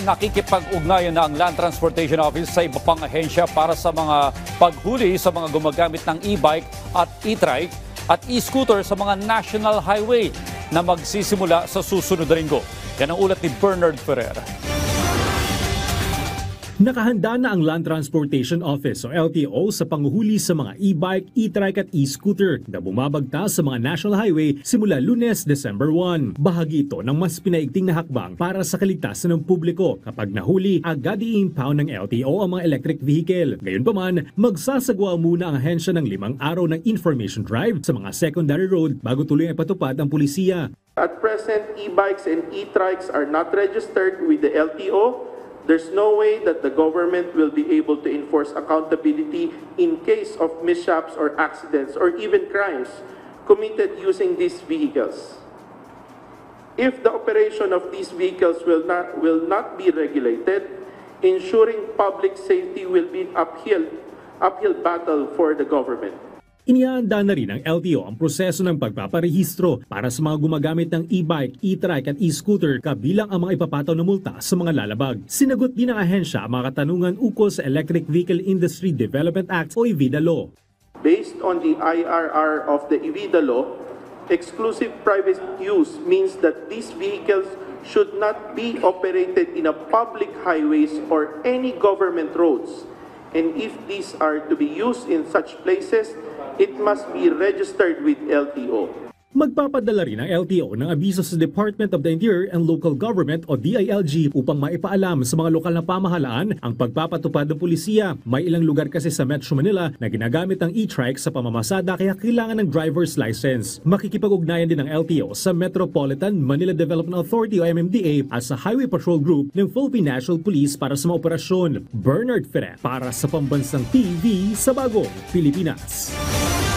nakikipag-ugnayan na ang Land Transportation Office sa iba pang ahensya para sa mga paghuli sa mga gumagamit ng e-bike at e-trike at e-scooter sa mga national highway na magsisimula sa susunod na linggo. Yan ang ulat ni Bernard Ferrer. Nakahanda na ang Land Transportation Office o LTO sa panghuhuli sa mga e-bike, e-trike at e-scooter na bumabagtas sa mga national highway simula Lunes, December 1. Bahagi ito ng mas pinaigting na hakbang para sa kaligtasan ng publiko. Kapag nahuli, agad i-impound ng LTO ang mga electric vehicle. Gayunpaman, magsasagawa muna ang ahensya ng 5 araw ng information drive sa mga secondary road bago tuloy ang patupad ang pulisya. At present, e-bikes and e-trikes are not registered with the LTO. There's no way that the government will be able to enforce accountability in case of mishaps or accidents or even crimes committed using these vehicles. If the operation of these vehicles will not be regulated, ensuring public safety will be an uphill battle for the government. Inihanda na rin ng LTO ang proseso ng pagpaparehistro para sa mga gumagamit ng e-bike, e-trike at e-scooter kabilang ang mga ipapataw na multa sa mga lalabag. Sinagot din ng ahensya ang mga katanungan ukol sa Electric Vehicle Industry Development Act o EVIDA Law. Based on the IRR of the EVIDA Law, exclusive private use means that these vehicles should not be operated in a public highways or any government roads. And if these are to be used in such places, it must be registered with LTO. Magpapadala rin ang LTO ng abiso sa Department of the Interior and Local Government o DILG upang maipaalam sa mga lokal na pamahalaan ang pagpapatupad ng pulisya. May ilang lugar kasi sa Metro Manila na ginagamit ang e-trike sa pamamasada kaya kailangan ng driver's license. Makikipag-ugnayan din ng LTO sa Metropolitan Manila Development Authority o MMDA at sa Highway Patrol Group ng Philippine National Police para sa mga operasyon. Bernard Ferrer para sa Pambansang TV sa Bagong Pilipinas.